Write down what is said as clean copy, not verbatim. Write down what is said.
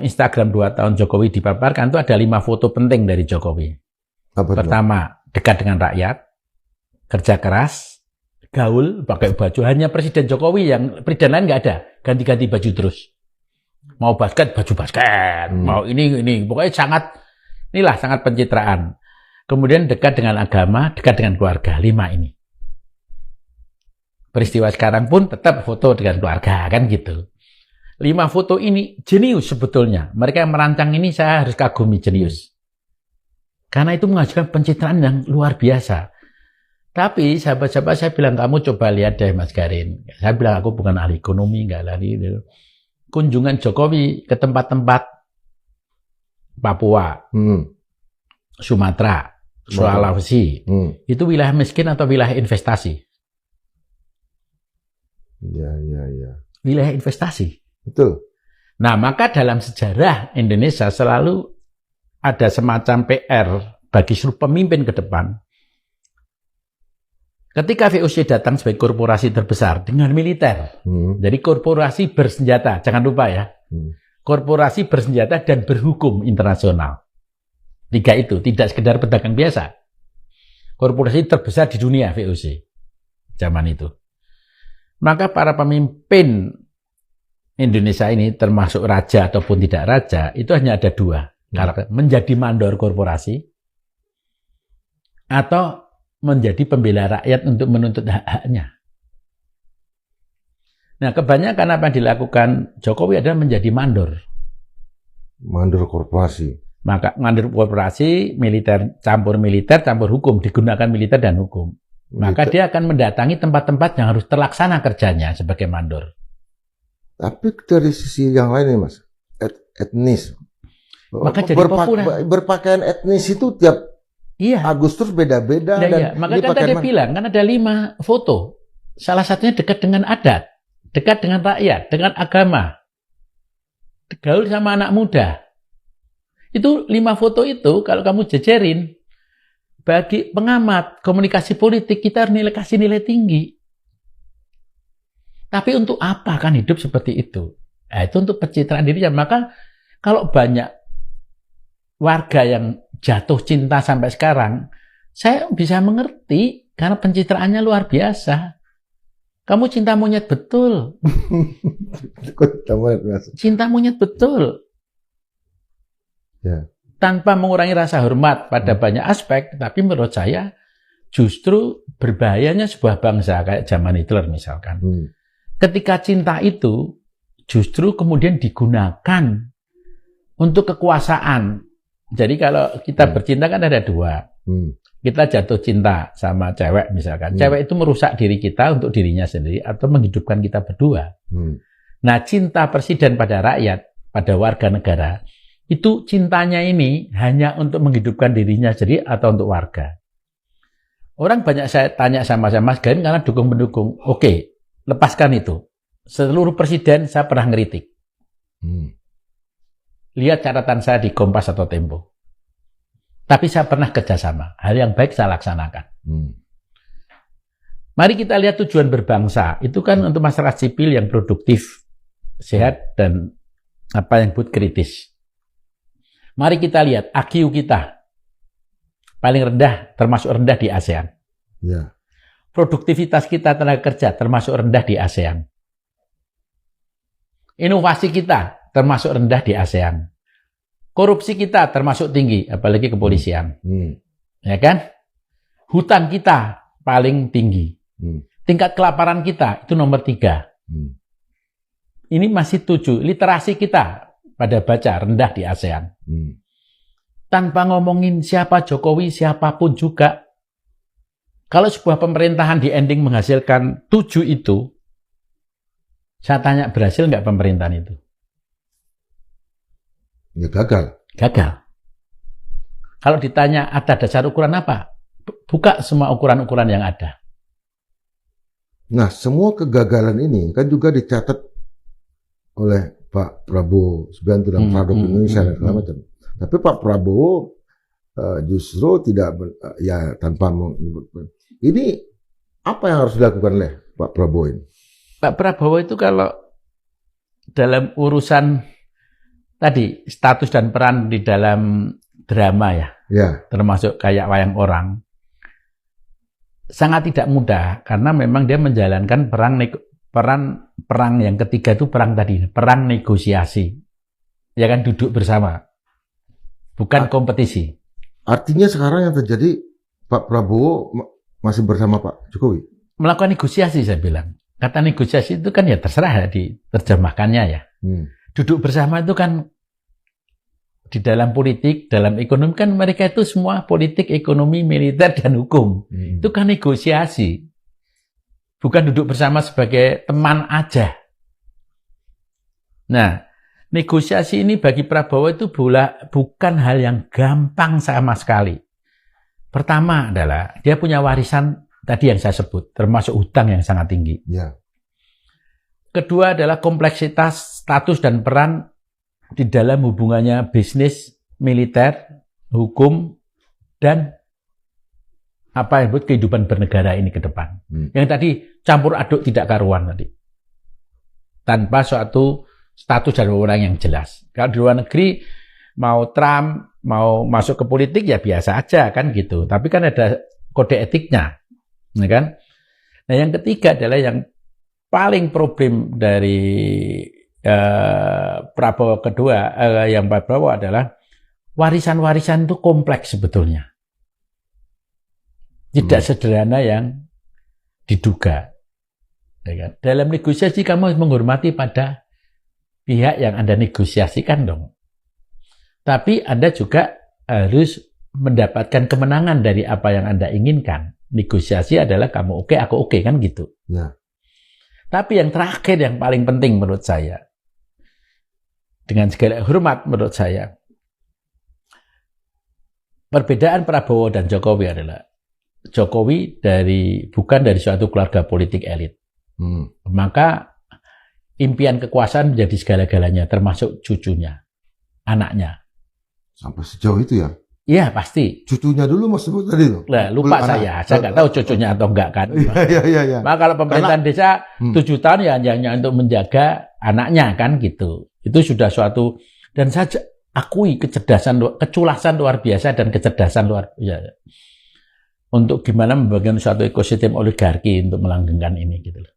Instagram 2 tahun Jokowi dipaparkan itu ada 5 foto penting dari Jokowi. Pertama, dekat dengan rakyat, kerja keras, gaul, pakai baju. Hanya Presiden Jokowi yang presiden lain nggak ada, ganti-ganti baju terus. Mau basket, baju basket. Mau ini. Pokoknya sangat pencitraan. Kemudian dekat dengan agama, dekat dengan keluarga. 5 ini. Peristiwa sekarang pun tetap foto dengan keluarga, kan gitu. 5 foto ini jenius sebetulnya. Mereka yang merancang ini saya harus kagumi, jenius. Karena itu mengajukan pencitraan yang luar biasa. Tapi sahabat-sahabat saya bilang, kamu coba lihat deh Mas Garin. Saya bilang aku bukan ahli ekonomi, nggak ahli. Kunjungan Jokowi ke tempat-tempat Papua, Sumatera, Sulawesi, itu wilayah miskin atau wilayah investasi? Iya. Wilayah investasi. Betul. Nah, maka dalam sejarah Indonesia selalu ada semacam PR bagi seluruh pemimpin ke depan. Ketika VOC datang sebagai korporasi terbesar dengan militer, jadi korporasi bersenjata, jangan lupa ya, korporasi bersenjata dan berhukum internasional. 3 itu, tidak sekedar pedagang biasa. Korporasi terbesar di dunia VOC, zaman itu. Maka para pemimpin Indonesia ini, termasuk raja ataupun tidak raja, itu hanya ada 2. Menjadi mandor korporasi, atau menjadi pembela rakyat untuk menuntut hak-haknya. Nah, kebanyakan apa yang dilakukan Jokowi adalah menjadi mandor. Mandor korporasi. Maka mandor korporasi, militer, campur hukum, digunakan militer dan hukum. Maka dia akan mendatangi tempat-tempat yang harus terlaksana kerjanya sebagai mandor. Tapi dari sisi yang lain nih Mas, etnis. Maka jadi populer. Berpakaian etnis itu tiap Agustus beda-beda. Maka kan tadi bilang, kan ada 5 foto. Salah satunya dekat dengan adat, dekat dengan rakyat, dengan agama, gaul sama anak muda. Itu 5 foto itu kalau kamu jejerin, bagi pengamat komunikasi politik kita harus kasih nilai tinggi. Tapi untuk apa kan hidup seperti itu? Nah, itu untuk pencitraan dirinya. Maka kalau banyak warga yang jatuh cinta sampai sekarang, saya bisa mengerti karena pencitraannya luar biasa. Kamu cinta monyet betul. Cinta monyet betul. Ya. Tanpa mengurangi rasa hormat pada banyak aspek, tapi menurut saya justru berbahayanya sebuah bangsa kayak zaman Hitler misalkan. Ketika cinta itu justru kemudian digunakan untuk kekuasaan. Jadi kalau kita bercinta kan ada 2. Kita jatuh cinta sama cewek misalkan. Cewek itu merusak diri kita untuk dirinya sendiri atau menghidupkan kita berdua. Nah, cinta presiden pada rakyat, pada warga negara, itu cintanya ini hanya untuk menghidupkan dirinya sendiri atau untuk warga. Orang banyak saya tanya sama Mas Garin karena dukung-mendukung. Oke, lepaskan itu. Seluruh presiden saya pernah ngeritik. Lihat catatan saya di Kompas atau Tempo. Tapi saya pernah kerjasama. Hal yang baik saya laksanakan. Mari kita lihat tujuan berbangsa. Itu kan untuk masyarakat sipil yang produktif, sehat, dan apa yang disebut kritis. Mari kita lihat IQ kita. Paling rendah, termasuk rendah di ASEAN. Ya. Produktivitas kita tenaga kerja termasuk rendah di ASEAN. Inovasi kita termasuk rendah di ASEAN. Korupsi kita termasuk tinggi, apalagi kepolisian. Ya kan? Hutang kita paling tinggi. Tingkat kelaparan kita itu nomor 3. Ini masih 7. Literasi kita pada baca rendah di ASEAN. Tanpa ngomongin siapa Jokowi, siapapun juga. Kalau sebuah pemerintahan di ending menghasilkan 7 itu, saya tanya berhasil nggak pemerintahan itu? Ya gagal. Gagal. Kalau ditanya ada dasar ukuran apa? Buka semua ukuran-ukuran yang ada. Nah, semua kegagalan ini kan juga dicatat oleh Pak Prabowo Subianto dan Produk Indonesia dan segala macam. Tapi Pak Prabowo justru tidak tanpa ini apa yang harus dilakukan oleh Pak Prabowo ini? Pak Prabowo itu kalau dalam urusan tadi status dan peran di dalam drama ya, termasuk kayak wayang orang, sangat tidak mudah karena memang dia menjalankan perang yang ketiga itu perang tadi, perang negosiasi, ya kan, duduk bersama, bukan kompetisi. Artinya sekarang yang terjadi, Pak Prabowo masih bersama Pak Jokowi? Melakukan negosiasi, saya bilang. Kata negosiasi itu kan ya terserah ya diterjemahkannya ya. Duduk bersama itu kan di dalam politik, dalam ekonomi kan mereka itu semua politik, ekonomi, militer, dan hukum. Itu kan negosiasi. Bukan duduk bersama sebagai teman aja. Nah, negosiasi ini bagi Prabowo itu bukan hal yang gampang sama sekali. Pertama adalah dia punya warisan tadi yang saya sebut, termasuk hutang yang sangat tinggi. Ya. Kedua adalah kompleksitas status dan peran di dalam hubungannya bisnis, militer, hukum, dan apa yang disebut kehidupan bernegara ini ke depan. Yang tadi campur aduk tidak karuan tadi. Tanpa suatu status dan wewenang yang jelas. Kalau di luar negeri mau Trump mau masuk ke politik ya biasa aja kan gitu. Tapi kan ada kode etiknya, ya kan? Nah, yang ketiga adalah yang paling problem dari Prabowo kedua, yang Prabowo adalah warisan-warisan itu kompleks sebetulnya. Tidak sederhana yang diduga. Ya kan? Dalam negosiasi kamu menghormati pada pihak yang Anda negosiasikan dong. Tapi Anda juga harus mendapatkan kemenangan dari apa yang Anda inginkan. Negosiasi adalah kamu oke, aku oke, kan gitu. Ya. Tapi yang terakhir yang paling penting menurut saya, dengan segala hormat menurut saya, perbedaan Prabowo dan Jokowi adalah Jokowi bukan dari suatu keluarga politik elit. Maka impian kekuasaan menjadi segala-galanya, termasuk cucunya, anaknya. Sampai sejauh itu ya? Iya, pasti. Cucunya dulu mau sebut tadi loh. Nah, lupa saya nggak tahu cucunya atau enggak kan. Iya. Maka kalau pemerintahan desa 7 tahun ya hanya untuk menjaga anaknya kan gitu. Itu sudah suatu, dan saya akui keculasan luar biasa dan kecerdasan luar biasa. Untuk gimana membangun suatu ekosistem oligarki untuk melanggengkan ini gitu loh.